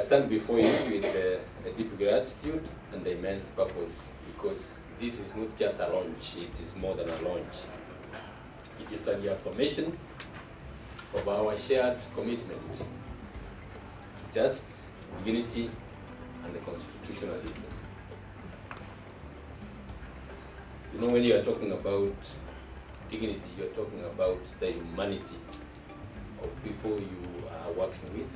stand before you with a deep gratitude and immense purpose, because this is not just a launch, it is more than a launch. It is an affirmation of our shared commitment to justice, unity, and constitutionalism. You know, when you are talking about dignity, you are talking about the humanity of people you are working with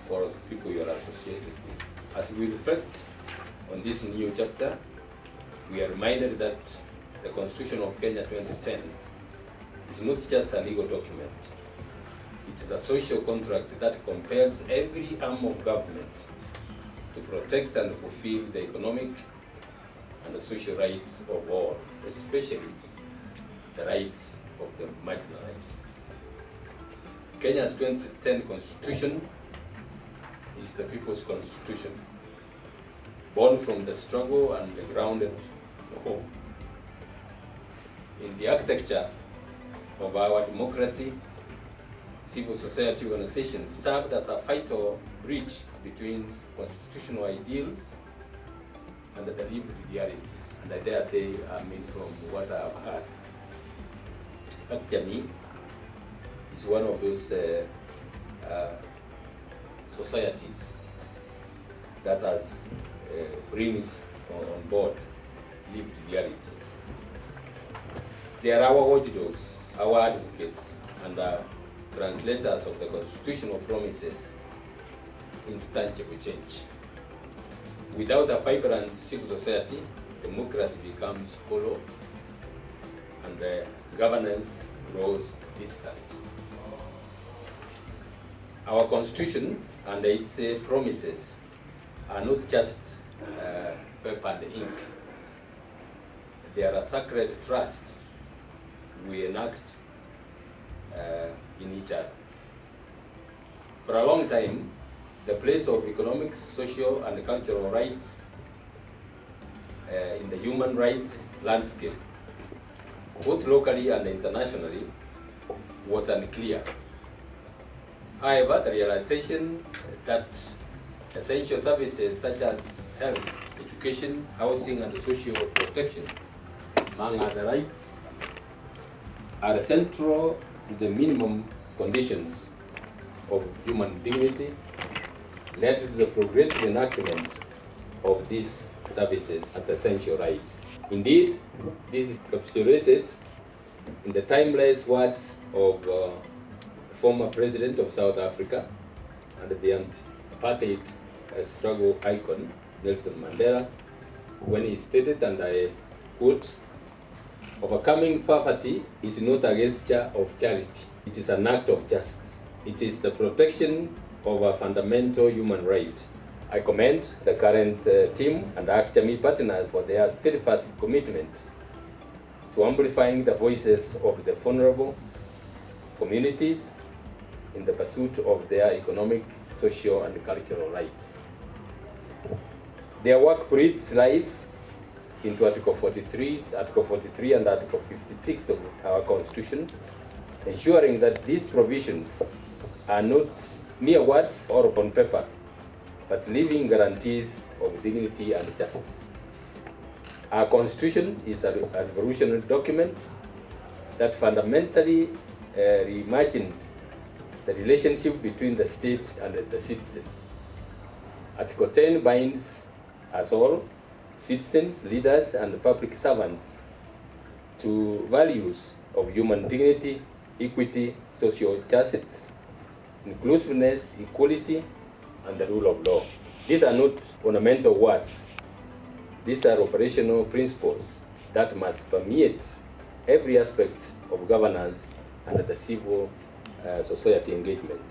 or people you are associated with. As we reflect on this new chapter, we are reminded that the Constitution of Kenya 2010 is not just a legal document. It is a social contract that compels every arm of government to protect and fulfill the economic and the social rights of all, especially the rights of the marginalized. Kenya's 2010 Constitution is the people's constitution, born from the struggle and grounded in hope. In the architecture of our democracy, civil society organizations served as a vital bridge between constitutional ideals and the lived realities. And I dare say, from what I've heard, Hakijamii is one of those societies that has brings on board lived realities. They are our watchdogs, our advocates, and translators of the constitutional promises into tangible change. Without a vibrant civil society, democracy becomes hollow and governance grows distant. Our constitution and its promises are not just paper and ink. They are a sacred trust we enact in each other. For a long time, the place of economic, social, and cultural rights in the human rights landscape, both locally and internationally, was unclear. However, the realization that essential services such as health, education, housing, and social protection, among other rights, are central to the minimum conditions of human dignity, led to the progressive enactment of these services as essential rights. Indeed, this is encapsulated in the timeless words of former president of South Africa and the anti-apartheid struggle icon, Nelson Mandela, when he stated, and I quote, "Overcoming poverty is not a gesture of charity. It is an act of justice. It is the protection of a fundamental human right." I commend the current team and Hakijamii partners for their steadfast commitment to amplifying the voices of the vulnerable communities in the pursuit of their economic, social, and cultural rights. Their work breathes life into Article 43 and Article 56 of our Constitution, ensuring that these provisions are not mere words or upon paper, but living guarantees of dignity and justice. Our Constitution is a revolutionary document that fundamentally reimagined the relationship between the state and the citizen. Article 10 binds us all, citizens, leaders, and public servants, to values of human dignity, equity, social justice, inclusiveness, equality, and the rule of law. These are not ornamental words. These are operational principles that must permeate every aspect of governance and the civil society engagement.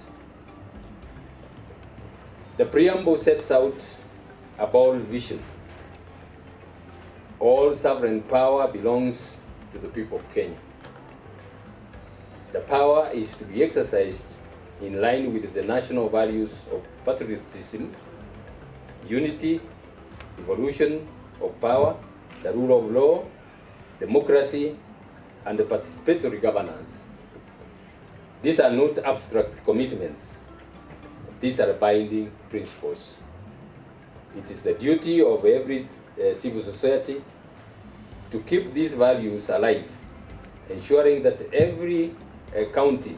The preamble sets out a bold vision. All sovereign power belongs to the people of Kenya. The power is to be exercised in line with the national values of patriotism, unity, evolution of power, the rule of law, democracy, and the participatory governance. These are not abstract commitments. These are binding principles. It is the duty of every civil society to keep these values alive, ensuring that every county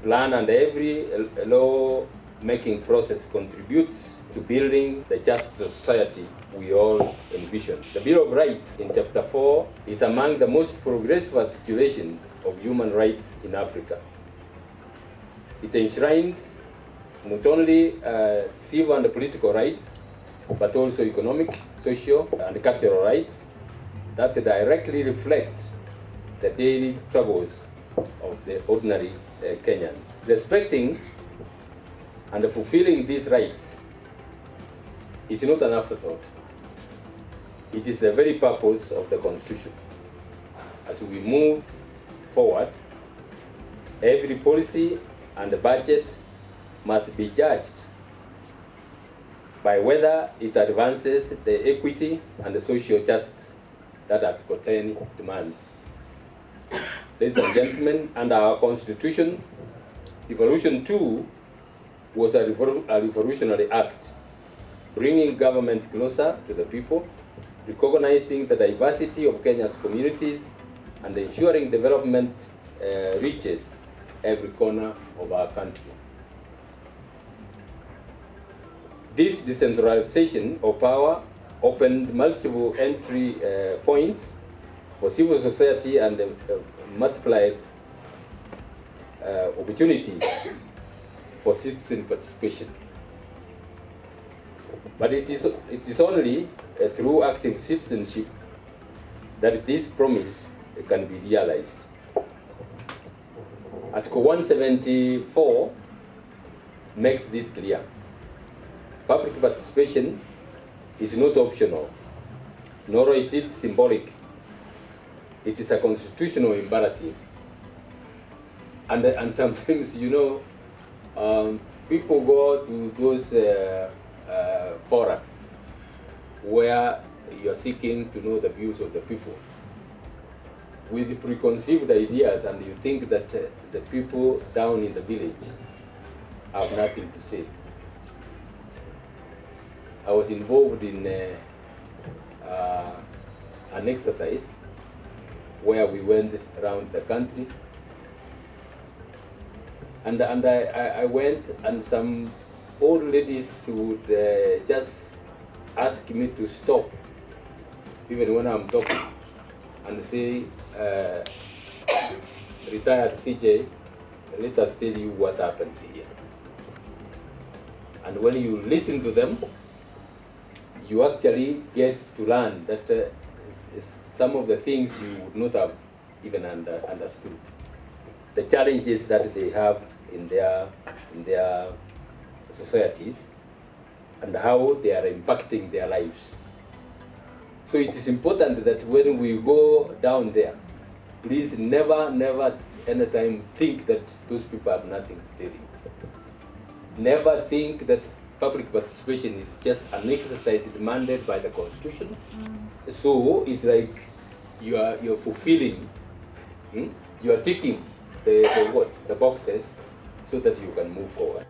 plan and every law-making process contributes to building the just society we all envision. The Bill of Rights in Chapter 4 is among the most progressive articulations of human rights in Africa. It enshrines not only civil and political rights, but also economic, social, and cultural rights that directly reflect the daily struggles of the ordinary Kenyans. Respecting and fulfilling these rights is not an afterthought. It is the very purpose of the Constitution. As we move forward, every policy and budget must be judged by whether it advances the equity and the social justice that Article 10 demands. Ladies and gentlemen, under our Constitution, Revolution 2 was a revolutionary act, bringing government closer to the people, recognizing the diversity of Kenya's communities, and ensuring development reaches every corner of our country. This decentralization of power opened multiple entry points for civil society and multiplied opportunities for citizen participation. But it is only through active citizenship that this promise can be realized. Article 174 makes this clear. Public participation is not optional, nor is it symbolic. It is a constitutional imperative. And sometimes, people go to those fora where you are seeking to know the views of the people with preconceived ideas, and you think that the people down in the village have nothing to say. I was involved in an exercise where we went around the country, and I went, and some old ladies would just ask me to stop, even when I'm talking, and say, retired CJ, let us tell you what happens here. And when you listen to them, you actually get to learn that some of the things you would not have even understood. The challenges that they have in their societies and how they are impacting their lives. So it is important that when we go down there, please never anytime think that those people have nothing to tell you. Never think that public participation is just an exercise demanded by the Constitution. So it's like you're fulfilling, you are ticking the boxes so that you can move forward.